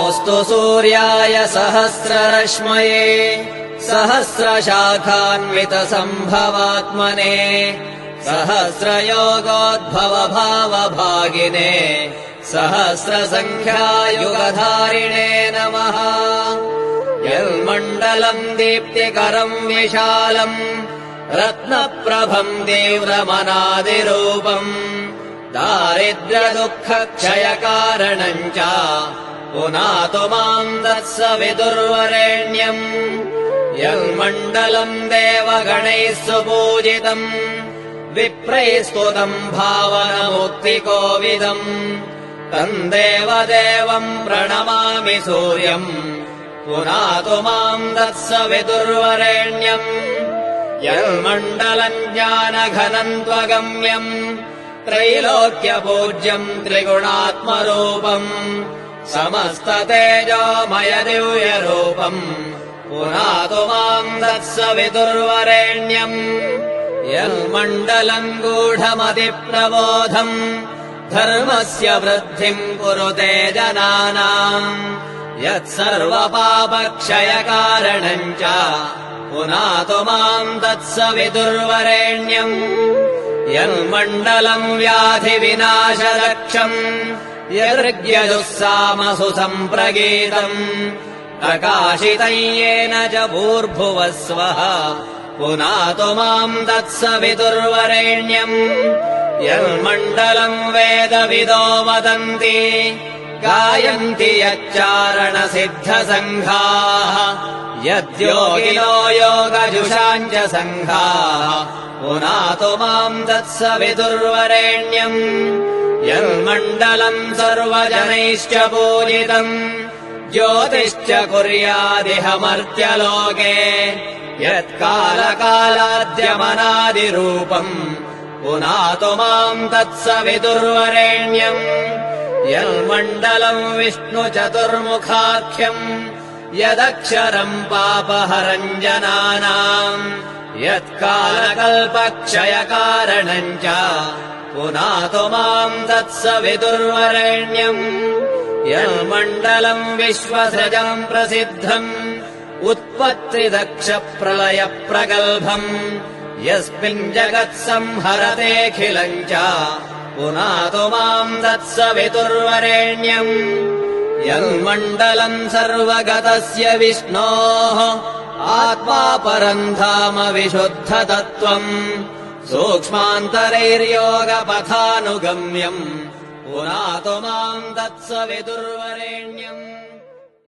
नमोऽस्तु सूर्याय सहस्ररश्मये सहस्रशाखान्वितसम्भवात्मने सहस्रयोगोद्भवभावभागिने सहस्रसङ्ख्यायुगधारिणे नमः। यन्मण्डलम् दीप्तिकरम् विशालम् रत्नप्रभम् तीव्रमनादिरूपम् दारिद्र्यदुःखक्षयकारणम् च पुनातु माम् तत्सवितुर्वरेण्यम्। यन्मण्डलम् देवगणैः सुपूजितम् विप्रैः स्तुतम् भावनमुक्तिकोविदम् तम् देवदेवम् प्रणमामि सूर्यम् पुनातु माम् तत्सवितुर्वरेण्यम्। यन्मण्डलम् ज्ञानघनम् त्वगम्यम् त्रैलोक्यपूज्यम् त्रिगुणात्मरूपम् समस्ततेजोमय दिव्यरूपम् पुनातु माम् तत्सवितुर्वरेण्यम्। यन्मण्डलम् गूढमतिप्रबोधम् धर्मस्य वृद्धिम् कुरुते जनानाम् यत्सर्वपापक्षयकारणम् च पुनातु माम् तत्सवितुर्वरेण्यम्। यन्मण्डलम् व्याधिविनाशरक्षम् यदृग्यजुःसामसु सम्प्रगीतम् प्रकाशितम् येन च भूर्भुवः स्वः पुनातु माम् तत्सवितुर्वरेण्यम्। यन्मण्डलम् वेदविदो वदन्ति गायन्ति यच्चारणसिद्धसङ्घाः यद्योगिनो योगजुषाम् च सङ्घाः पुनातु माम् तत्सवितुर्वरेण्यम्। यन्मण्डलम् सर्वजनैश्च पूजितम् ज्योतिश्च कुर्यादिह मर्त्यलोके यत्कालकालाद्यमनादिरूपम् पुनातु माम् तत्सवितुर्वरेण्यम्। यन्मण्डलम् विष्णुचतुर्मुखाख्यम् यदक्षरम् पापहरम् जनानाम् यत्कालकल्पक्षयकारणम् च पुनातु माम् तत्सवितुर्वरेण्यम्। यन्मण्डलम् विश्वसृजम् प्रसिद्धम् उत्पत्तिदक्षप्रलयप्रगल्भम् यस्मिन् जगत्संहरतेऽखिलम् च पुनातु माम् तत्सवितुर्वरेण्यम्। यन्मण्डलम् सर्वगतस्य विष्णोः आत्मा परम् धाम विशुद्धतत्त्वम् सूक्ष्मान्तरैर्योगपथानुगम्यम् पुनातु माम् तत्सवितुर्वरेण्यम्।